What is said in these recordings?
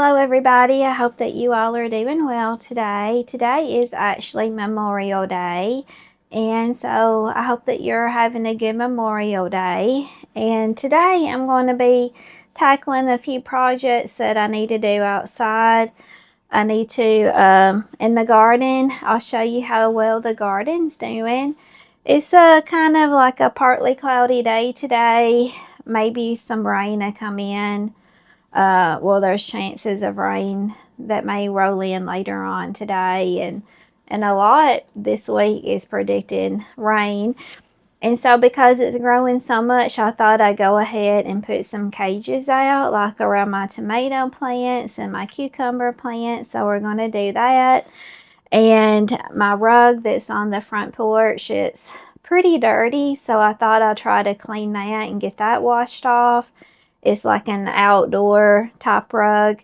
Hello everybody, I hope that you all are doing well today. Today is actually Memorial Day, and so I hope that you're having a good Memorial Day. And today I'm going to be tackling a few projects that I need to do outside. I need to, in the garden, I'll show you how well the garden's doing. It's kind of like a partly cloudy day today, maybe some rain to come in. Well, there's chances of rain that may roll in later on today, and a lot this week is predicting rain. And so because it's growing so much, I thought I'd go ahead and put some cages out, like around my tomato plants and my cucumber plants. So we're going to do that. And my rug that's on the front porch, it's pretty dirty, so I thought I'd try to clean that and get that washed off. It's like an outdoor type rug,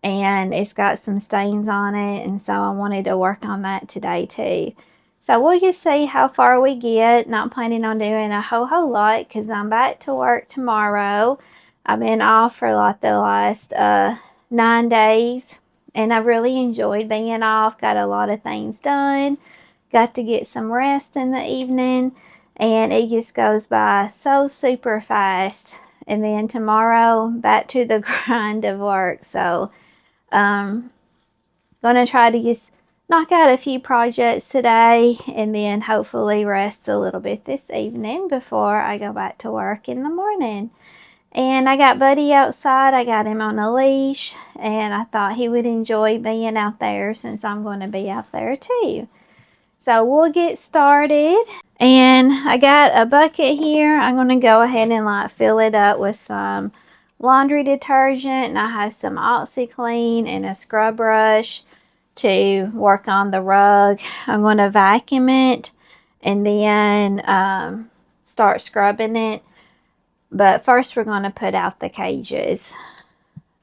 and it's got some stains on it, and so I wanted to work on that today too. So we'll just see how far we get. Not planning on doing a whole lot because I'm back to work tomorrow. I've been off for like the last 9 days, and I really enjoyed being off. Got a lot of things done. Got to get some rest in the evening, and it just goes by so super fast. And then tomorrow, back to the grind of work. So, gonna try to just knock out a few projects today, and then hopefully rest a little bit this evening before I go back to work in the morning. And I got Buddy outside. I got him on a leash, and I thought he would enjoy being out there since I'm going to be out there too. So we'll get started. And I got a bucket here. I'm going to go ahead and like fill it up with some laundry detergent. And I have some OxyClean and a scrub brush to work on the rug. I'm going to vacuum it and then start scrubbing it. But first we're going to put out the cages.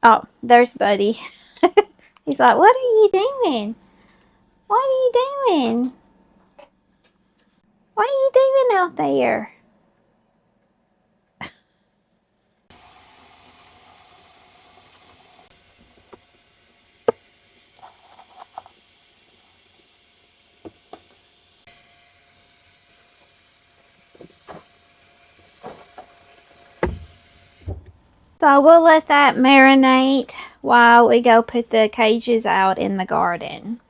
Oh, there's Buddy. He's like, what are you doing? What are you doing? What are you doing out there? So we'll let that marinate while we go put the cages out in the garden.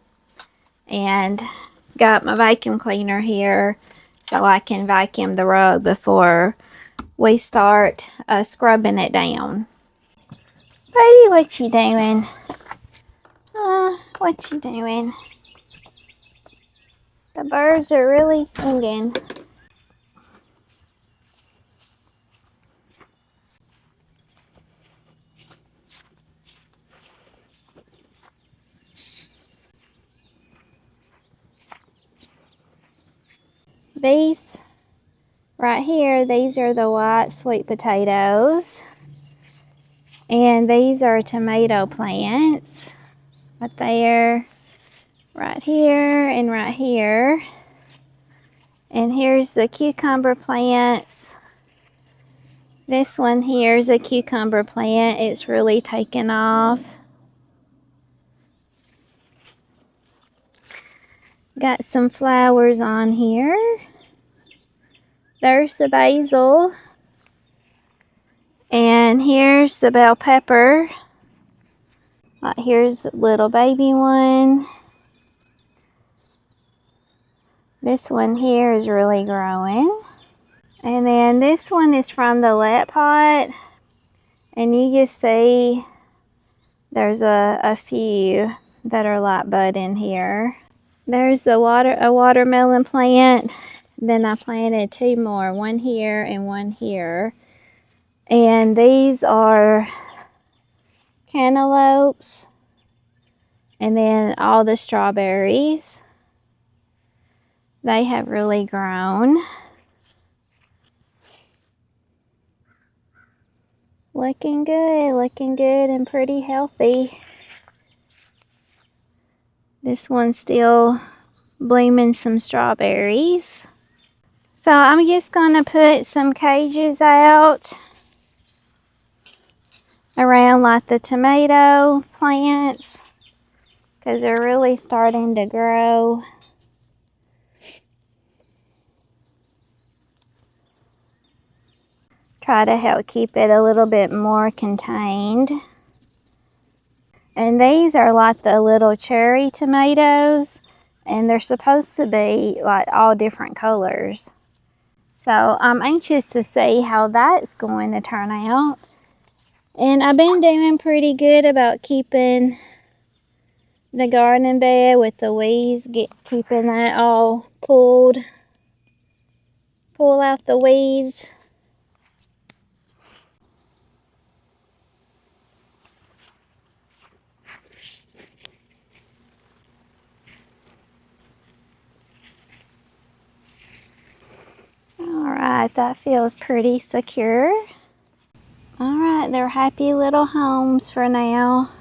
And got my vacuum cleaner here so I can vacuum the rug before we start scrubbing it down. Baby, what you doing? What you doing? The birds are really singing. These right here, these are the white sweet potatoes. And these are tomato plants. Right there, right here, and right here. And here's the cucumber plants. This one here is a cucumber plant. It's really taken off. Got some flowers on here. There's the basil. And here's the bell pepper. Here's a little baby one. This one here is really growing. And then this one is from the let pot. And you just see there's a few that are like budding here. There's the a watermelon plant. Then I planted 2 more, one here and one here. And these are cantaloupes. And then all the strawberries. They have really grown. Looking good and pretty healthy. This one's still blooming some strawberries. So I'm just gonna put some cages out. around like the tomato plants because they're really starting to grow. Try to help keep it a little bit more contained. And these are like the little cherry tomatoes, and they're supposed to be like all different colors. So I'm anxious to see how that's going to turn out. And I've been doing pretty good about keeping the garden bed with the weeds, keeping that all pull out the weeds. Alright, that feels pretty secure. Alright, they're happy little homes for now.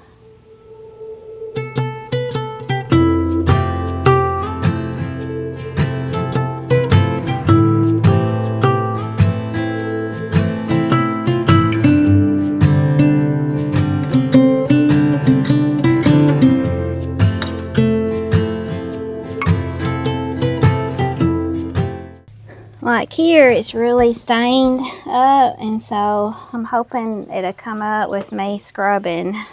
Like here, it's really stained up, and so I'm hoping it'll come up with me scrubbing.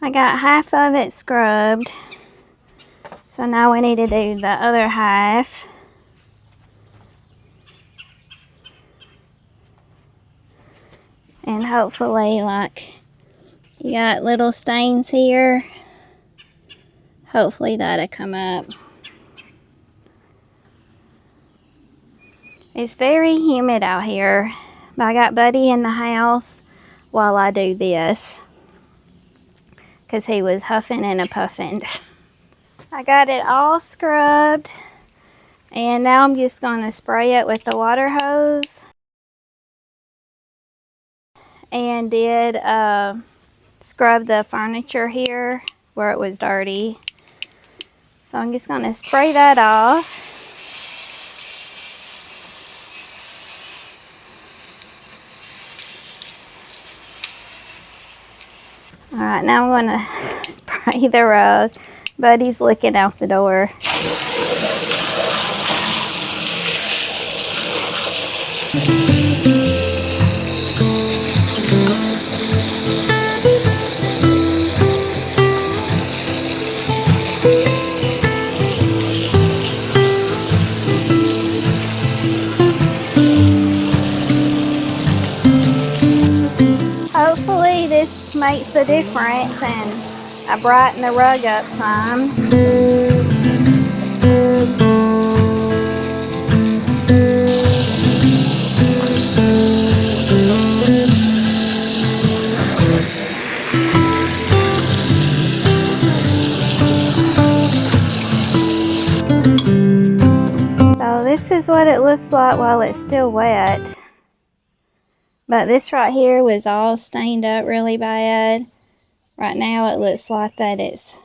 I got half of it scrubbed, so now we need to do the other half. And hopefully, like, you got little stains here. Hopefully that'll come up. It's very humid out here, but I got Buddy in the house while I do this, because he was huffing and a puffing. I got it all scrubbed, and now I'm just going to spray it with the water hose. And did scrub the furniture here where it was dirty. So I'm just going to spray that off. Alright, now I'm going to spray the rug. Buddy's looking out the door. Hopefully this makes a difference and I brighten the rug up some. So this is what it looks like while it's still wet. But this right here was all stained up really bad. Right now it looks like that it's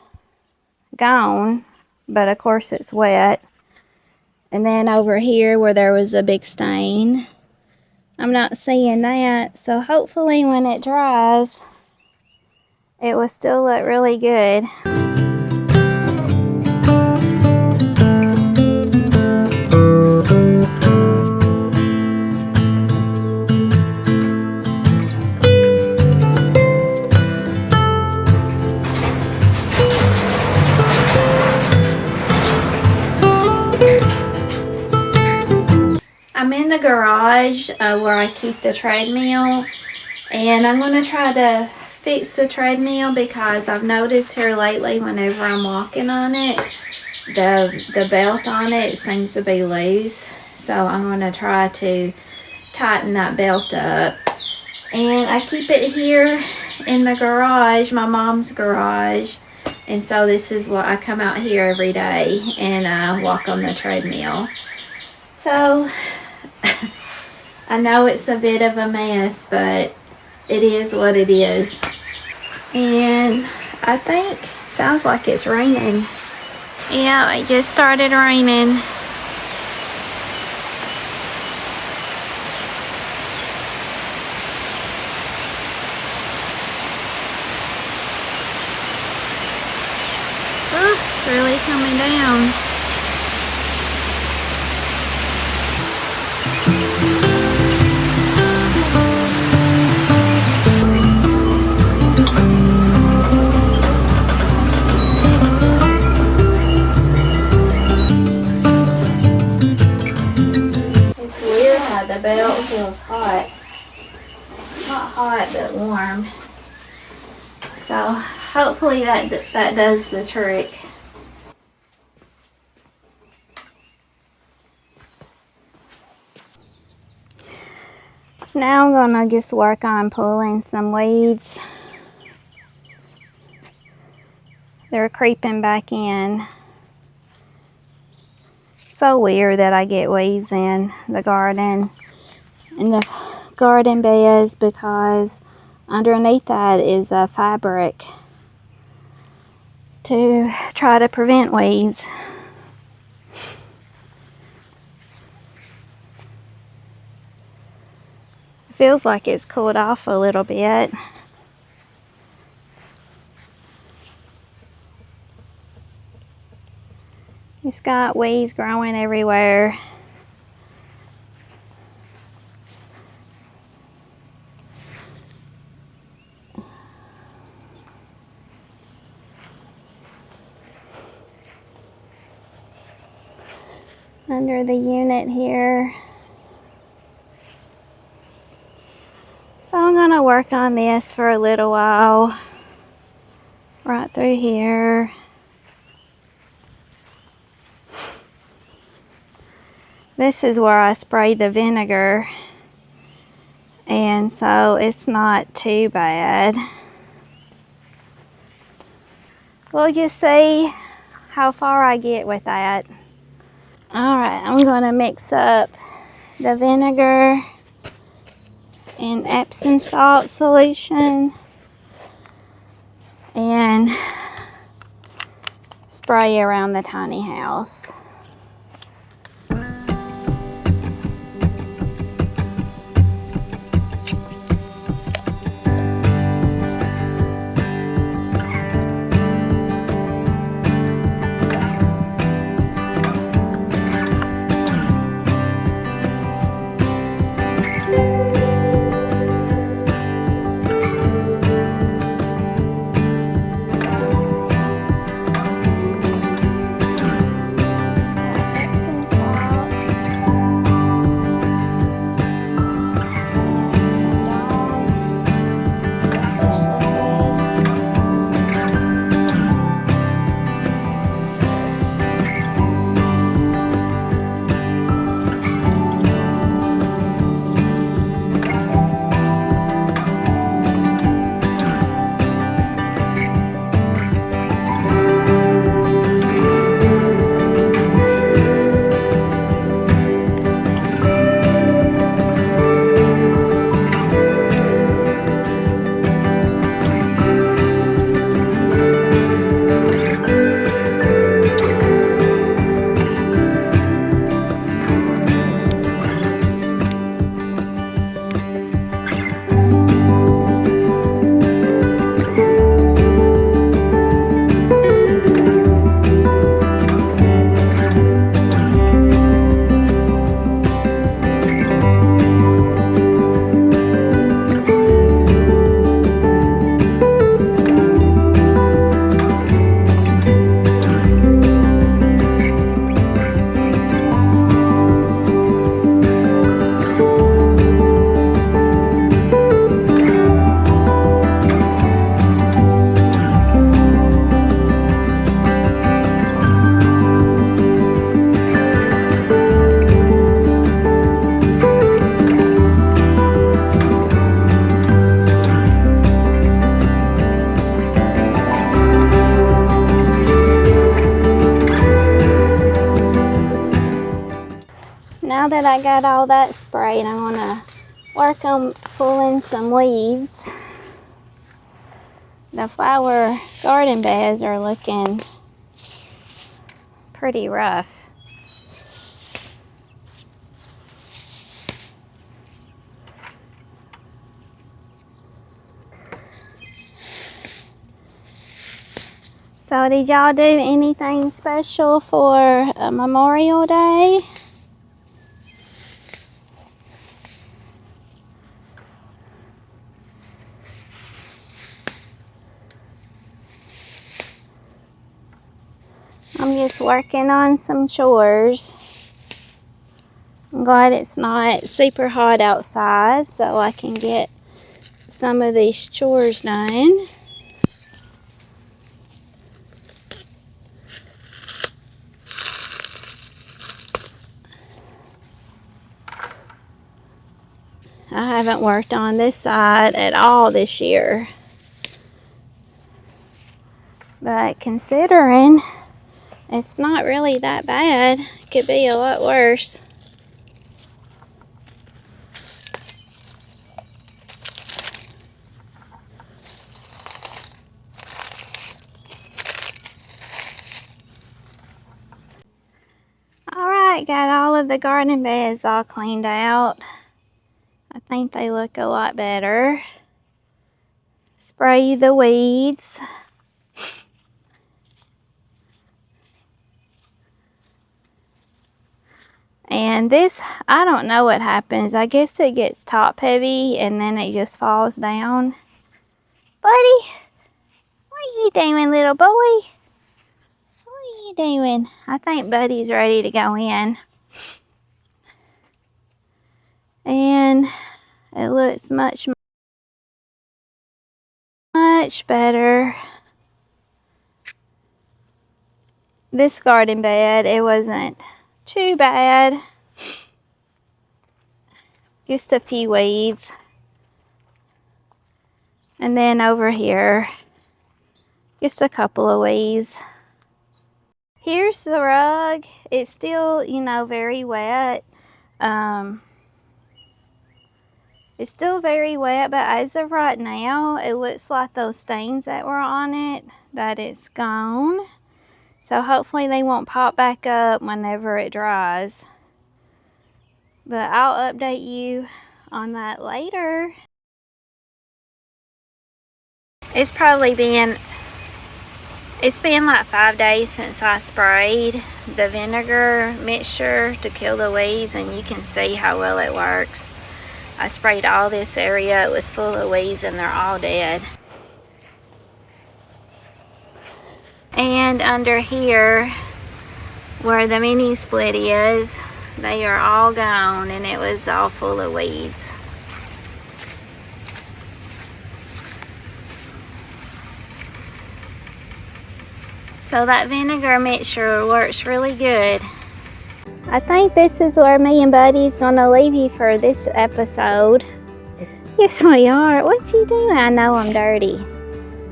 gone, but of course it's wet. And then over here where there was a big stain, I'm not seeing that. So hopefully when it dries, it will still look really good. garage where I keep the treadmill, and I'm going to try to fix the treadmill because I've noticed here lately whenever I'm walking on it, the belt on it seems to be loose. So I'm going to try to tighten that belt up. And I keep it here in the garage, my mom's garage. And so this is what I come out here every day and walk on the treadmill. So I know it's a bit of a mess, but it is what it is. And I think, sounds like it's raining. Yeah, it just started raining. Oh, it's really coming down. It's weird how the belt feels hot. Not hot, but warm. So hopefully that does the trick. Now I'm gonna just work on pulling some weeds. They're creeping back in. So weird that I get weeds in the garden, in the garden beds, because underneath that is a fabric to try to prevent weeds. It feels like it's cooled off a little bit. It's got weeds growing everywhere. Under the unit here. So I'm gonna work on this for a little while. Right through here. This is where I spray the vinegar, and so it's not too bad. We'll just see how far I get with that. Alright, I'm gonna mix up the vinegar and Epsom salt solution and spray around the tiny house. that I got all that sprayed, I'm gonna work on pulling some weeds. The flower garden beds are looking pretty rough. So did y'all do anything special for Memorial Day? I'm just working on some chores. I'm glad it's not super hot outside so I can get some of these chores done. I haven't worked on this side at all this year. But considering it's not really that bad, it could be a lot worse. Alright, got all of the garden beds all cleaned out. I think they look a lot better. Spray the weeds. And this, I don't know what happens. I guess it gets top heavy and then it just falls down. Buddy, what are you doing, little boy? What are you doing? I think Buddy's ready to go in. And it looks much better. This garden bed, it wasn't too bad. Just a few weeds. And then over here, just a couple of weeds. Here's the rug. It's still, you know, very wet. It's still very wet, but as of right now, it looks like those stains that were on it, that it's gone. So hopefully they won't pop back up whenever it dries. But I'll update you on that later. It's been like 5 days since I sprayed the vinegar mixture to kill the weeds, and you can see how well it works. I sprayed all this area. It was full of weeds and they're all dead. And under here where the mini split is, they are all gone and it was all full of weeds. So that vinegar mixture works really good. I think this is where me and Buddy's gonna leave you for this episode. Yes, we are. What you doing? I know I'm dirty.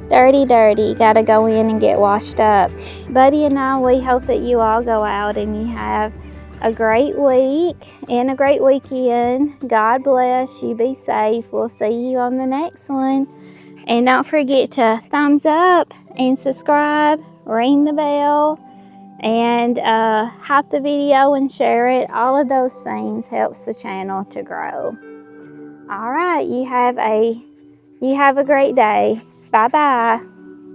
Dirty. Gotta go in and get washed up. Buddy and I, we hope that you all go out and you have a great week and a great weekend. God bless you. Be safe. We'll see you on the next one. And don't forget to thumbs up and subscribe, ring the bell, and hype the video and share it. All of those things helps the channel to grow. All right, you have a great day. Bye-bye.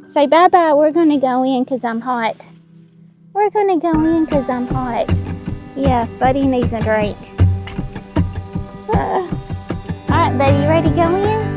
Say bye-bye. We're gonna go in because I'm hot. We're gonna go in because I'm hot. Yeah, Buddy needs a drink. All right, Buddy, you ready to go in?